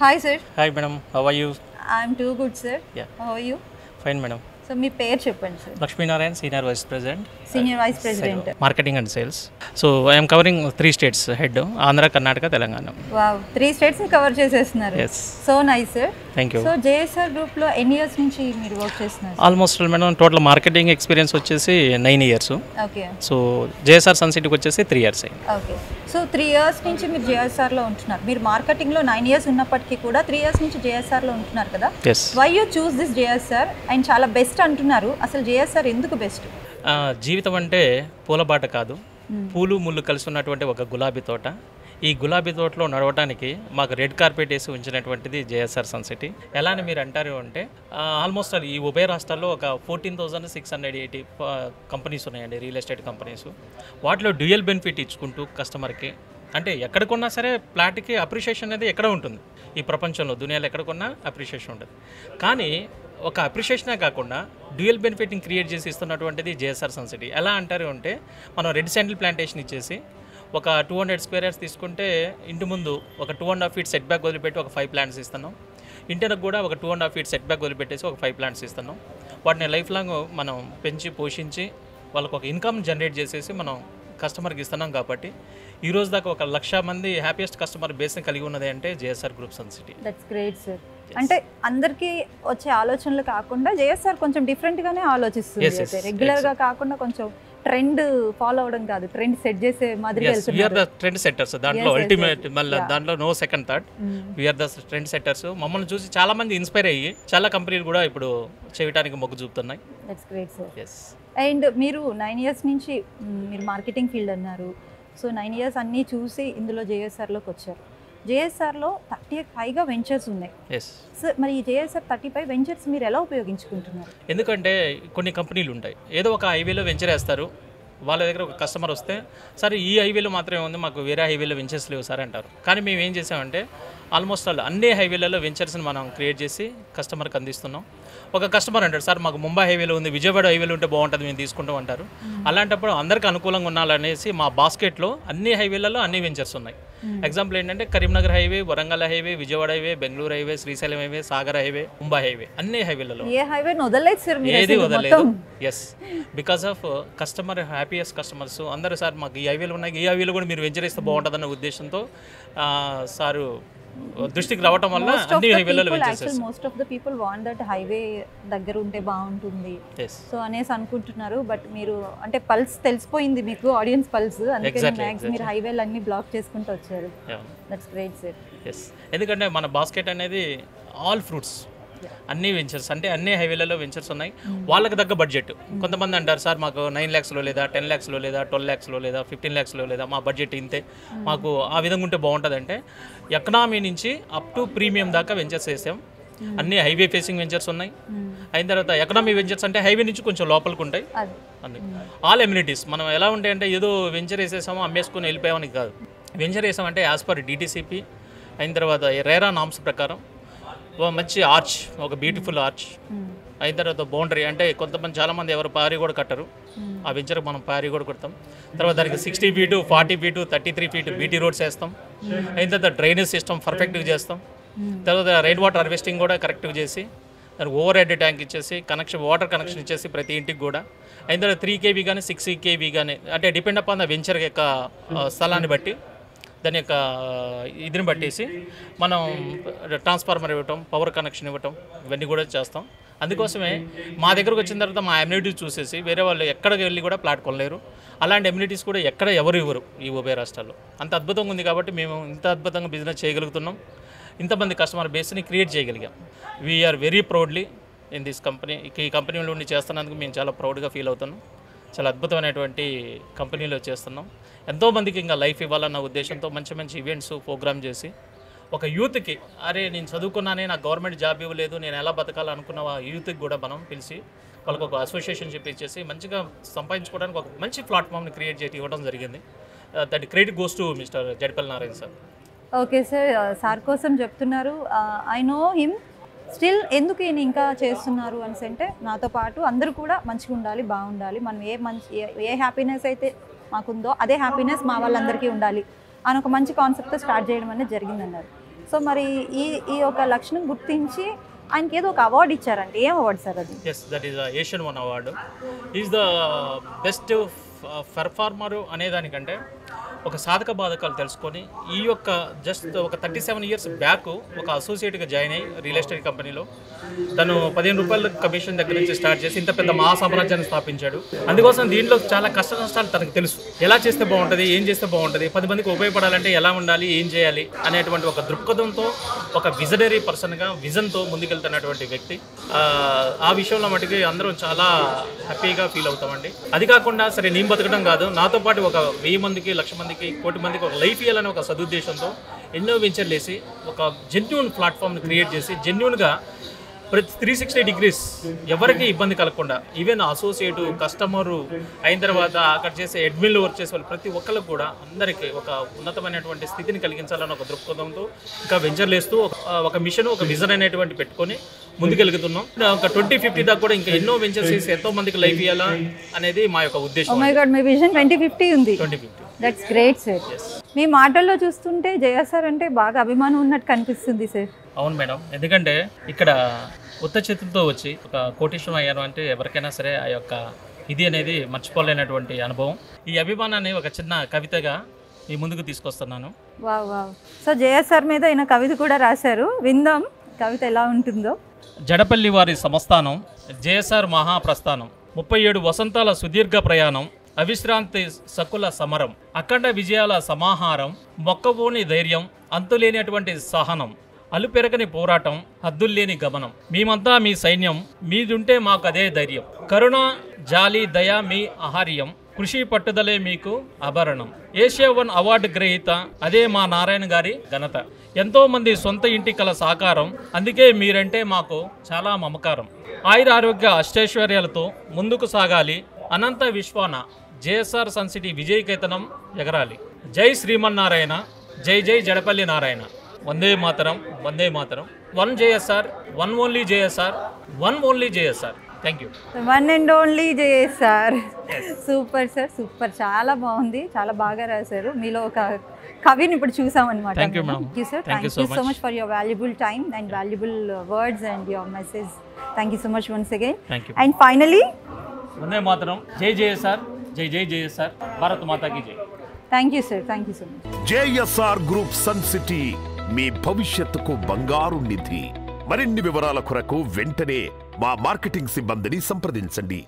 Hi sir. Hi madam, how are you? I'm too good sir. Yeah, How are you? fine madam. So మీ పేరు చెప్పండి sir. Lakshmi Narayan, Senior Vice President. Senior vice president. Marketing and Sales. So I am covering 3 states head, Andhra, Karnataka, Telangana. Wow 3 states ని cover చేసేస్తున్నారు. Yes. So nice sir. Thank you. So JSR group లో ఎన్ని years నుంచి మీరు work చేస్తున్నారు? Almost madam total marketing experience వచ్చేసి 9 years. Okay. So JSR sun సిటీకి వచ్చేసి 3 years అయింది. ఓకే. సో 3 ఇయర్స్ నుంచి మీరు జేఎస్ఆర్ లో ఉంటున్నారు. మీరు మార్కెటింగ్ లో 9 ఇయర్స్ ఉన్నప్పటికీ కూడా 3 ఇయర్స్ నుంచి జేఎస్ఆర్ లో ఉంటున్నారు కదా? Yes. Why you choose this JSR and చాలా బెస్ట్ అంటున్నారు. అసలు జేఎస్ఆర్ ఎందుకు బెస్ట్? జీవితం అంటే పూలబాట కాదు, పూలు ముళ్ళు కలిసి ఉన్నటువంటి ఒక గులాబీ తోట. ఈ గులాబీ తోటలో నడవడానికి మాకు రెడ్ కార్పెట్ వేసి ఉంచినటువంటిది జేఎస్ఆర్ సన్ సిటీ. ఎలా అని మీరు అంటారు అంటే ఆల్మోస్ట్ ఈ ఉభయ రాష్ట్రాల్లో ఒక 14,680 కంపెనీస్ ఉన్నాయండి, రియల్ ఎస్టేట్ కంపెనీస్. వాటిలో డ్యూయల్ బెనిఫిట్ ఇచ్చుకుంటూ కస్టమర్కి, అంటే ఎక్కడ కొన్నా సరే ఫ్లాట్కి అప్రిషియేషన్ అనేది ఎక్కడ ఉంటుంది ఈ ప్రపంచంలో, దునియాలో ఎక్కడ కొన్నా అప్రిషియేషన్ ఉంటుంది. కానీ ఒక అప్రిషియేషనే కాకుండా డ్యూయల్ బెనిఫిట్ని క్రియేట్ చేసి ఇస్తున్నటువంటిది జేఎస్ఆర్ సన్ సిటీ. ఎలా అంటారు అంటే మనం రెడ్ శాండిల్ ప్లాంటేషన్ ఇచ్చేసి ఒక 200 స్క్వేర్ యార్డ్స్ తీసుకుంటే ఇంటి ముందు ఒక 2.5 feet సెట్ బ్యాక్ వదిలిపెట్టి ఒక 5 plants ఇస్తున్నాం. ఇంటికి కూడా ఒక 2.5 feet సెట్ బ్యాక్ వదిలిపెట్టేసి ఒక 5 plants ఇస్తున్నాం. వాటిని లైఫ్ లాంగ్ మనం పెంచి పోషించి వాళ్ళకు ఒక ఇన్కమ్ జనరేట్ చేసేసి మనం కస్టమర్కి ఇస్తున్నాం. కాబట్టి ఈ రోజు దాకా 1,00,000 మంది హ్యాపీయెస్ట్ కస్టమర్ బేస్ని కలిగి ఉన్నది అంటే JSR group sun city. That's great sir. అంటే అందరికీ వచ్చే ఆలోచనలు కాకుండా జేఎస్ఆర్ కొంచెం డిఫరెంట్గానే ఆలోచిస్తుంది. అయితే రెగ్యులర్గా కాకుండా కొంచెం ట్రెండ్ ఫాలో అవడం కాదు, ట్రెండ్ సెట్ చేసే మాదిరి వీఆర్ ద ట్రెండ్ సెట్టర్స్. దాంట్లో అల్టిమేట్ మళ్ళీ దాంట్లో no second thought, we are the trend setters. మమ్మల్ని చూసి చాలా మంది ఇన్స్పైర్ అయ్యి చాలా కంపెనీలు కూడా ఇప్పుడు చేయడానికి మొగ్గు చూపుతున్నాయి. That's great sir. Yes. And మీరు 9 ఇయర్స్ నుంచి మీరు మార్కెటింగ్ ఫీల్డ్ అన్నారు. సో 9 ఇయర్స్ అన్నీ చూసి ఇందులో జేఎస్ఆర్లోకి వచ్చారు. జేఎస్ఆర్లో 30 పైగా వెంచర్స్ ఉన్నాయి. ఎస్ సో మరి ఈ జేఎస్ఆర్ 35 వెంచర్స్ మీరు ఎలా ఉపయోగించుకుంటున్నారు? ఎందుకంటే కొన్ని కంపెనీలు ఉంటాయి, ఏదో ఒక హైవేలో వెంచర్ వేస్తారు. వాళ్ళ దగ్గర ఒక కస్టమర్ వస్తే సరే ఈ హైవేలో మాత్రమే ఉంది, మాకు వేరే హైవేలో వెంచర్స్ లేవు సార్ అంటారు. కానీ మేము ఏం చేసామంటే ఆల్మోస్ట్ అన్ని హైవేలలో వెంచర్స్ని మనం క్రియేట్ చేసి కస్టమర్కి అందిస్తున్నాం. ఒక కస్టమర్ అంటారు సార్ మాకు ముంబై హైవేలో ఉంది, విజయవాడ హైవేలో ఉంటే బాగుంటుంది, మేము తీసుకుంటాం అంటారు. అలాంటప్పుడు అందరికీ అనుకూలంగా ఉండాలనేసి మా బాస్కెట్లో అన్ని హైవేలలో అన్ని వెంచర్స్ ఉన్నాయి. ఎగ్జాంపుల్ ఏంటంటే Karimnagar highway, Warangal highway, Vijayawada highway, Bengaluru highway, Srisailam highway, Sagar highway, Mumbai highway, అన్ని హైవేలలో ఏ హైవేని వదలలేదు సార్, ఏది వదలలేదు. Yes, because of customer happiest customers అందరూ సార్ మాకు ఈ హైవేలు ఉన్నాయి, ఈ హైవేలో కూడా మీరు వెంచర్ ఇస్తే బాగుంటుందన్న ఉద్దేశంతో సారు దృష్టికి రావటం వల్ల అన్ని హైవేలలో most of the people want that highway దగ్గర ఉంటే బాగుంటుంది సో అనేసి అనుకుంటున్నారు. బట్ మీరు అంటే పల్స్ తెలిసిపోయింది మీకు, ఆడియన్స్ పల్స్, అందుకని మీరు హైవేలు అన్ని బ్లాక్ చేసుకుంటూ వచ్చారు. That's great sir. ఎస్, ఎందుకంటే మన బాస్కెట్ అనేది ఆల్ ఫ్రూట్స్, అన్ని వెంచర్స్ అంటే అన్ని హైవేలలో వెంచర్స్ ఉన్నాయి. వాళ్ళకి తగ్గ బడ్జెట్. కొంతమంది అంటారు సార్ మాకు 9 lakhsలో లేదా 10 lakhsలో లేదా 12 lakhsలో లేదా 15 lakhsలో లేదా మా బడ్జెట్ ఇంతే, మాకు ఆ విధంగా ఉంటే బాగుంటుంది అంటే ఎకనామీ నుంచి అప్ టు ప్రీమియం దాకా వెంచర్స్ వేసాం. అన్ని హైవే ఫేసింగ్ వెంచర్స్ ఉన్నాయి. అయిన తర్వాత ఎకనామీ వెంచర్స్ అంటే హైవే నుంచి కొంచెం లోపలికి ఉంటాయి. అన్ని ఆల్ ఎమ్యూనిటీస్. మనం ఎలా ఉంటాయంటే ఏదో వెంచర్ వేసేసామో అమ్మేసుకుని వెళ్ళిపోయామని కాదు. వెంచర్ వేసామంటే యాజ్ పర్ DTCP, అయిన తర్వాత రేరా నామ్స్ ప్రకారం మంచి ఆర్చ్, ఒక బ్యూటిఫుల్ ఆర్చ్, అయిన తర్వాత బౌండరీ. అంటే కొంతమంది చాలామంది ఎవరు పారీ కూడా కట్టరు, ఆ వెంచర్కి మనం పారీ కూడా కొడతాం. తర్వాత దానికి 60 feet, 40 feet, 33 feet BT roads వేస్తాం. అయిన తర్వాత డ్రైనేజ్ సిస్టమ్ పర్ఫెక్ట్గా చేస్తాం. తర్వాత రైన్ వాటర్ హార్వెస్టింగ్ కూడా కరెక్ట్గా చేసి దానికి ఓవర్ హెడ్ ట్యాంక్ ఇచ్చేసి కనెక్షన్, వాటర్ కనెక్షన్ ఇచ్చేసి ప్రతి ఇంటికి కూడా. అయిన తర్వాత 3 kV కానీ 6 kV కానీ అంటే డిపెండ్ అపాన్ ద వెంచర్ యొక్క స్థలాన్ని బట్టి, దాని యొక్క ఇదిని బట్టేసి మనం ట్రాన్స్ఫార్మర్ ఇవ్వటం, పవర్ కనెక్షన్ ఇవ్వటం, ఇవన్నీ కూడా చేస్తాం. అందుకోసమే మా దగ్గరకు వచ్చిన తర్వాత మా ఎమ్యూనిటీస్ చూసేసి వేరే వాళ్ళు ఎక్కడికి వెళ్ళి కూడా ప్లాట్ కొనలేరు. అలాంటి ఎమ్యూనిటీస్ కూడా ఎక్కడ ఎవరు ఇవ్వరు ఈ ఉభయ రాష్ట్రాల్లో. అంత అద్భుతంగా ఉంది కాబట్టి మేము ఇంత అద్భుతంగా బిజినెస్ చేయగలుగుతున్నాం, ఇంతమంది కస్టమర్ బేస్ని క్రియేట్ చేయగలిగాం. We are very proudly in this company. ఈ కంపెనీలో ఉండి చేస్తున్నందుకు మేము చాలా ప్రౌడ్గా ఫీల్ అవుతున్నాం. చాలా అద్భుతమైనటువంటి కంపెనీలో చేస్తున్నాం. ఎంతోమందికి ఇంకా లైఫ్ ఇవ్వాలన్న ఉద్దేశంతో మంచి మంచి ఈవెంట్స్ ప్రోగ్రామ్ చేసి ఒక యూత్కి, అరే నేను చదువుకున్నానే నాకు గవర్నమెంట్ జాబ్ ఇవ్వలేదు, నేను ఎలా బతకాలనుకున్న యూత్కి కూడా మనం పిలిచి వాళ్ళకు ఒక అసోసియేషన్షిప్ ఇచ్చేసి మంచిగా సంపాదించుకోవడానికి ఒక మంచి ప్లాట్ఫామ్ని క్రియేట్ చేసి ఇవ్వడం జరిగింది. That credit goes to mister Jadipalli Narayana sir. Okay sir, sir కోసం చెప్తున్నారు. ఐ నో హిమ్, స్టిల్ ఎందుకు ఈయన ఇంకా చేస్తున్నారు అనేసి అంటే నాతో పాటు అందరూ కూడా మంచిగా ఉండాలి, బాగుండాలి, మనం ఏ హ్యాపీనెస్ అయితే మాకుందో అదే హ్యాపీనెస్ మా వాళ్ళందరికీ ఉండాలి అని ఒక మంచి కాన్సెప్ట్తో స్టార్ట్ చేయడం అనేది జరిగిందన్నారు. సో మరి ఈ ఒక లక్షణం గుర్తించి ఆయనకి ఏదో ఒక అవార్డు ఇచ్చారండి. ఏం అవార్డు సార్ అది? Yes, that is Asian one award. Is the best performer అనేదానికంటే ఒక సాధక బాధకాలు తెలుసుకొని ఈ యొక్క జస్ట్ ఒక 37 years బ్యాక్ ఒక అసోసియేట్గా జాయిన్ అయ్యి రియల్ ఎస్టేట్ కంపెనీలో తను 15 రూపాయల కమిషన్ దగ్గర నుంచి స్టార్ట్ చేసి ఇంత పెద్ద మహాసామ్రాజ్యాన్ని స్థాపించాడు. అందుకోసం దీంట్లో చాలా కష్ట నష్టాలు తనకు తెలుసు. ఎలా చేస్తే బాగుంటుంది, ఏం చేస్తే బాగుంటుంది, 10 మందికి ఉపయోగపడాలంటే ఎలా ఉండాలి, ఏం చేయాలి అనేటువంటి ఒక దృక్పథంతో ఒక విజనరీ పర్సన్గా విజన్తో ముందుకెళ్తున్నటువంటి వ్యక్తి. ఆ విషయంలో మటుకు అందరం చాలా హ్యాపీగా ఫీల్ అవుతామండి. అది కాకుండా సరే నేను బతకడం కాదు, నాతో పాటు ఒక 1000 మందికి, 1,00,000 మందికి, 1 కోటి మందికి ఒక లైఫ్ ఇవ్వాలని ఒక సదుద్దేశంతో ఎన్నో వెంచర్లు వేసి ఒక జెన్యూన్ ప్లాట్ఫామ్ని క్రియేట్ చేసి జెన్యూన్గా ప్రతి 360 degrees ఎవరికి ఇబ్బంది కలగకుండా ఈవెన్ అసోసియేటు, కస్టమరు అయిన తర్వాత అక్కడ చేసే అడ్మిన్లు వర్క్ చేసే వాళ్ళు ప్రతి ఒక్కరికి కూడా అందరికీ ఒక ఉన్నతమైనటువంటి స్థితిని కలిగించాలని ఒక దృక్పథంతో ఇంకా వెంచర్లు వేస్తూ ఒక మిషన్, ఒక విజన్ అనేటువంటి పెట్టుకొని ముందుకెళ్తున్నాం. ఒక 2050 దాకా కూడా ఇంకా ఎన్నో వెంచర్స్ చేసి ఎంతో మందికి లైఫ్ ఇవ్వాలా అనేది మా యొక్క ఉద్దేశం. ఓ మై గాడ్, మీ విజన్ 2050 ఉంది. 2050. That's great sir. మీ మాటల్లో చూస్తుంటే జయ సార్ అంటే బాగా అభిమానం ఉన్నట్టు కనిపిస్తుంది సార్. అవును మేడం, ఎందుకంటే ఇక్కడ ఉత్త చేతులతో వచ్చి ఒక కోటీశ్వరం అయ్యాను అంటే ఎవరికైనా సరే ఆ యొక్క ఇది అనేది మర్చిపోలేనటువంటి అనుభవం. ఈ అభిమానాన్ని ఒక చిన్న కవితగా మీ ముందుకు తీసుకొస్తున్నాను. Wow wow. So Jaya sir మీద ఈయన కవిత కూడా రాశారు, విందాం కవిత ఎలా ఉంటుందో. జడపల్లి వారి సంస్థానం, జేఎస్ఆర్ మహాప్రస్థానం, 37 వసంతాల సుదీర్ఘ ప్రయాణం, అవిశ్రాంతి సకుల సమరం, అఖండ విజయాల సమాహారం, మొక్కబోని ధైర్యం, అంతులేనటువంటి సహనం, అలుపెరగని పోరాటం, హద్దుల్లేని గమనం. మేమంతా మీ సైన్యం, మీదుంటే మాకు అదే ధైర్యం. కరుణ, జాలి, దయ మీ ఆహార్యం, కృషి పట్టుదలే మీకు ఆభరణం. ఏషియా 1 అవార్డు గ్రహీత అదే మా నారాయణ గారి ఘనత. ఎంతో మంది సొంత ఇంటి కల సాకారం, అందుకే మీరంటే మాకు చాలా మమకారం. ఆయుర ఆరోగ్య అష్టైశ్వర్యాలతో ముందుకు సాగాలి, అనంత విశ్వాన జేఎస్ఆర్ సన్ సిటీ విజయకేతనం ఎగరాలి. జై శ్రీమన్నారాయణ, జై జై జడపల్లి నారాయణ. వందే మాతరం, వందే మాతరం. 1 JSR, 1 only JSR, 1 only JSR. Thank you. 1 and only JSR. Super sir, super. చాలా బాగుంది, చాలా బాగా రాశారు. మీలో ఒక కవిని ఇప్పుడు చూసామన్నమాట. Thank you madam. Thank you sir. Thank you so much for your valuable time and valuable words and your message. Thank you so much once again. Thank you. And finally వందే మాతరం, జై జేఎస్ఆర్, జై జై JSR, Bharat మాతాకి జై. Thank you sir. Thank you so much. JSR group sun City, మీ భవిష్యత్తుకు బంగారు నిధి. మరిన్ని వివరాల కొరకు వెంటనే మా మార్కెటింగ్ సిబ్బందిని సంప్రదించండి.